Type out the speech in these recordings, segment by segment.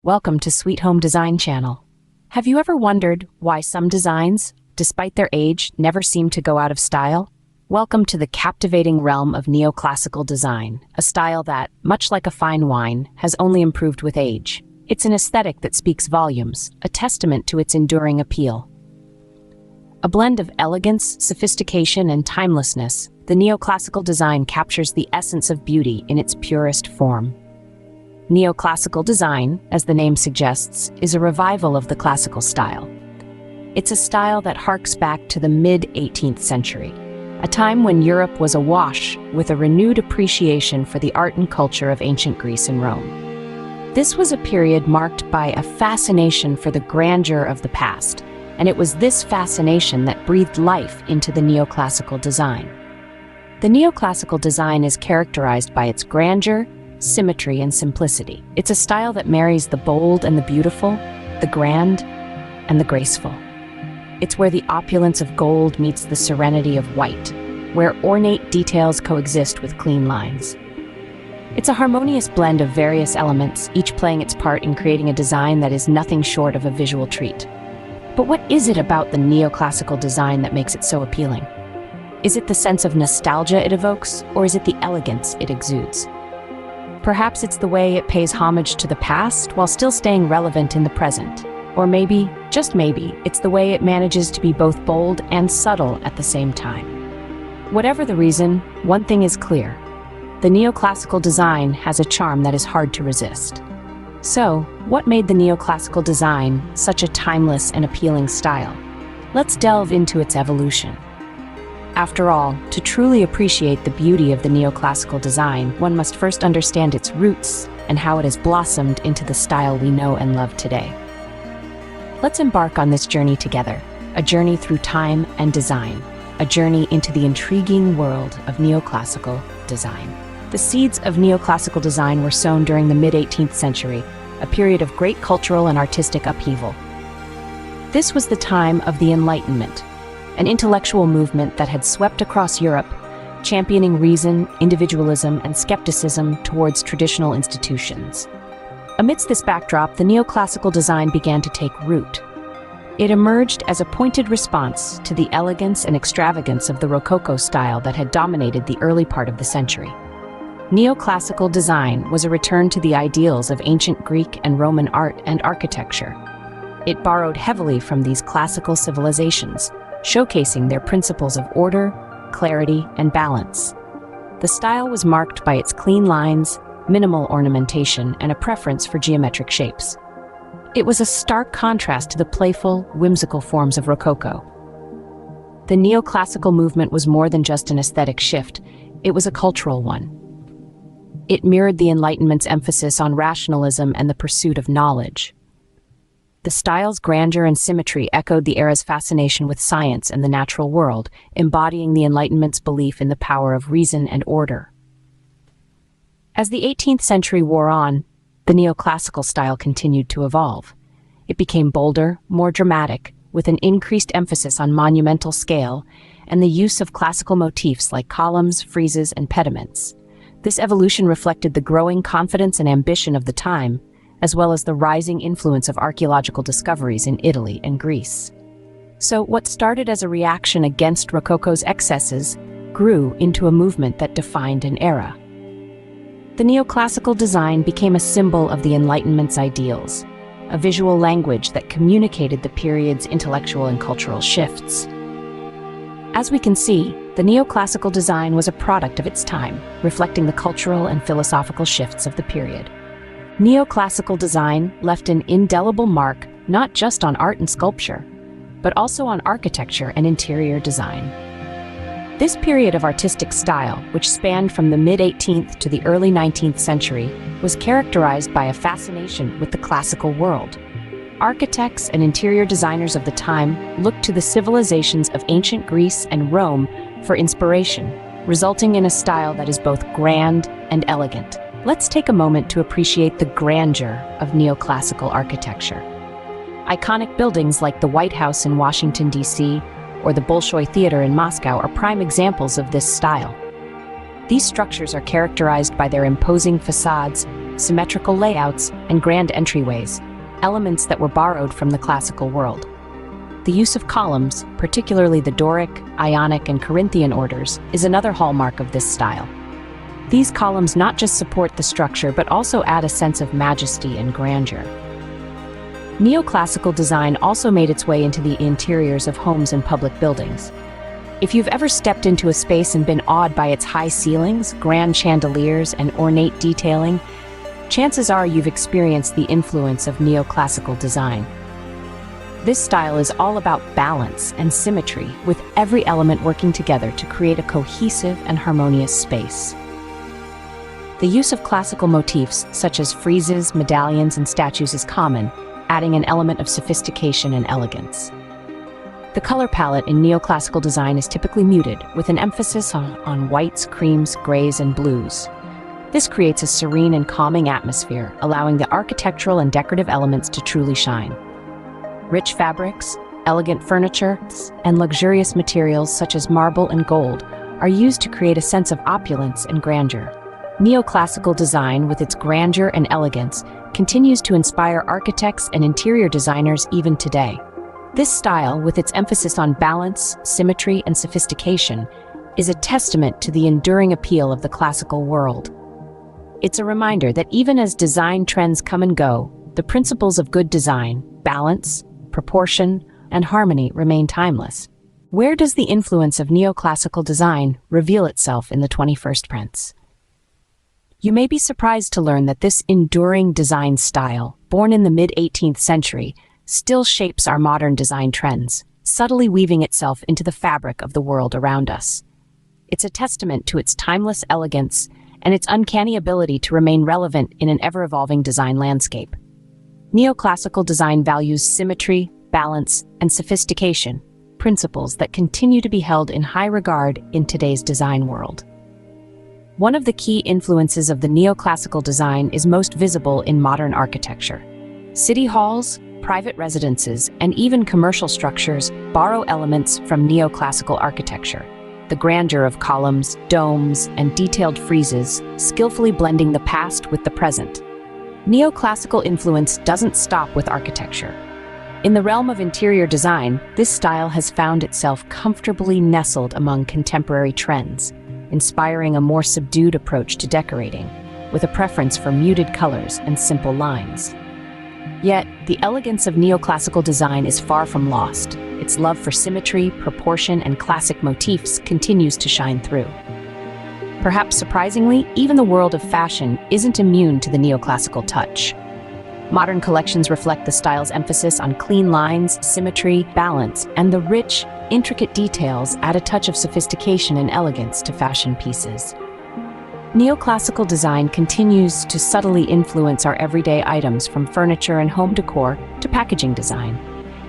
Welcome to Sweet Home Design Channel. Have you ever wondered why some designs, despite their age, never seem to go out of style? Welcome to the captivating realm of neoclassical design, a style that, much like a fine wine, has only improved with age. It's an aesthetic that speaks volumes, a testament to its enduring appeal. A blend of elegance, sophistication, and timelessness, the neoclassical design captures the essence of beauty in its purest form. Neoclassical design, as the name suggests, is a revival of the classical style. It's a style that harks back to the mid-18th century, a time when Europe was awash with a renewed appreciation for the art and culture of ancient Greece and Rome. This was a period marked by a fascination for the grandeur of the past, and it was this fascination that breathed life into the neoclassical design. The neoclassical design is characterized by its grandeur, symmetry, and simplicity. It's a style that marries the bold and the beautiful, the grand and the graceful. It's where the opulence of gold meets the serenity of white, where ornate details coexist with clean lines. It's a harmonious blend of various elements, each playing its part in creating a design that is nothing short of a visual treat. But what is it about the neoclassical design that makes it so appealing? Is it the sense of nostalgia it evokes, or is it the elegance it exudes? Perhaps it's the way it pays homage to the past while still staying relevant in the present. Or maybe, just maybe, it's the way it manages to be both bold and subtle at the same time. Whatever the reason, one thing is clear. The neoclassical design has a charm that is hard to resist. So, what made the neoclassical design such a timeless and appealing style? Let's delve into its evolution. After all, to truly appreciate the beauty of the neoclassical design, one must first understand its roots and how it has blossomed into the style we know and love today. Let's embark on this journey together, a journey through time and design, a journey into the intriguing world of neoclassical design. The seeds of neoclassical design were sown during the mid-18th century, a period of great cultural and artistic upheaval. This was the time of the Enlightenment, an intellectual movement that had swept across Europe, championing reason, individualism, and skepticism towards traditional institutions. Amidst this backdrop, the neoclassical design began to take root. It emerged as a pointed response to the elegance and extravagance of the Rococo style that had dominated the early part of the century. Neoclassical design was a return to the ideals of ancient Greek and Roman art and architecture. It borrowed heavily from these classical civilizations, showcasing their principles of order, clarity, and balance. The style was marked by its clean lines, minimal ornamentation, and a preference for geometric shapes. It was a stark contrast to the playful, whimsical forms of Rococo. The neoclassical movement was more than just an aesthetic shift, it was a cultural one. It mirrored the Enlightenment's emphasis on rationalism and the pursuit of knowledge. The style's grandeur and symmetry echoed the era's fascination with science and the natural world, embodying the Enlightenment's belief in the power of reason and order. As the 18th century wore on, the neoclassical style continued to evolve. It became bolder, more dramatic, with an increased emphasis on monumental scale and the use of classical motifs like columns, friezes, and pediments. This evolution reflected the growing confidence and ambition of the time, as well as the rising influence of archaeological discoveries in Italy and Greece. So what started as a reaction against Rococo's excesses grew into a movement that defined an era. The neoclassical design became a symbol of the Enlightenment's ideals, a visual language that communicated the period's intellectual and cultural shifts. As we can see, the neoclassical design was a product of its time, reflecting the cultural and philosophical shifts of the period. Neoclassical design left an indelible mark not just on art and sculpture, but also on architecture and interior design. This period of artistic style, which spanned from the mid-18th to the early 19th century, was characterized by a fascination with the classical world. Architects and interior designers of the time looked to the civilizations of ancient Greece and Rome for inspiration, resulting in a style that is both grand and elegant. Let's take a moment to appreciate the grandeur of neoclassical architecture. Iconic buildings like the White House in Washington, D.C., or the Bolshoi Theater in Moscow are prime examples of this style. These structures are characterized by their imposing facades, symmetrical layouts, and grand entryways, elements that were borrowed from the classical world. The use of columns, particularly the Doric, Ionic, and Corinthian orders, is another hallmark of this style. These columns not just support the structure but also add a sense of majesty and grandeur. Neoclassical design also made its way into the interiors of homes and public buildings. If you've ever stepped into a space and been awed by its high ceilings, grand chandeliers, and ornate detailing, chances are you've experienced the influence of neoclassical design. This style is all about balance and symmetry, with every element working together to create a cohesive and harmonious space. The use of classical motifs, such as friezes, medallions, and statues, is common, adding an element of sophistication and elegance. The color palette in neoclassical design is typically muted, with an emphasis on whites, creams, grays, and blues. This creates a serene and calming atmosphere, allowing the architectural and decorative elements to truly shine. Rich fabrics, elegant furniture, and luxurious materials such as marble and gold are used to create a sense of opulence and grandeur. Neoclassical design, with its grandeur and elegance, continues to inspire architects and interior designers even today. This style, with its emphasis on balance, symmetry, and sophistication, is a testament to the enduring appeal of the classical world. It's a reminder that even as design trends come and go, the principles of good design, balance, proportion, and harmony remain timeless. Where does the influence of neoclassical design reveal itself in the 21st century? You may be surprised to learn that this enduring design style, born in the mid-18th century, still shapes our modern design trends, subtly weaving itself into the fabric of the world around us. It's a testament to its timeless elegance and its uncanny ability to remain relevant in an ever-evolving design landscape. Neoclassical design values symmetry, balance, and sophistication, principles that continue to be held in high regard in today's design world. One of the key influences of the neoclassical design is most visible in modern architecture. City halls, private residences, and even commercial structures borrow elements from neoclassical architecture. The grandeur of columns, domes, and detailed friezes, skillfully blending the past with the present. Neoclassical influence doesn't stop with architecture. In the realm of interior design, this style has found itself comfortably nestled among contemporary trends, inspiring a more subdued approach to decorating, with a preference for muted colors and simple lines. Yet, the elegance of neoclassical design is far from lost. Its love for symmetry, proportion, and classic motifs continues to shine through. Perhaps surprisingly, even the world of fashion isn't immune to the neoclassical touch. Modern collections reflect the style's emphasis on clean lines, symmetry, balance, and the rich, intricate details add a touch of sophistication and elegance to fashion pieces. Neoclassical design continues to subtly influence our everyday items, from furniture and home decor to packaging design.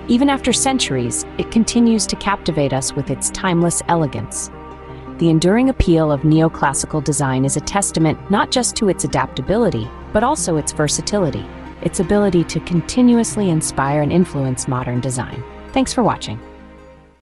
Even after centuries, it continues to captivate us with its timeless elegance. The enduring appeal of neoclassical design is a testament not just to its adaptability, but also its versatility, its ability to continuously inspire and influence modern design. Thanks for watching.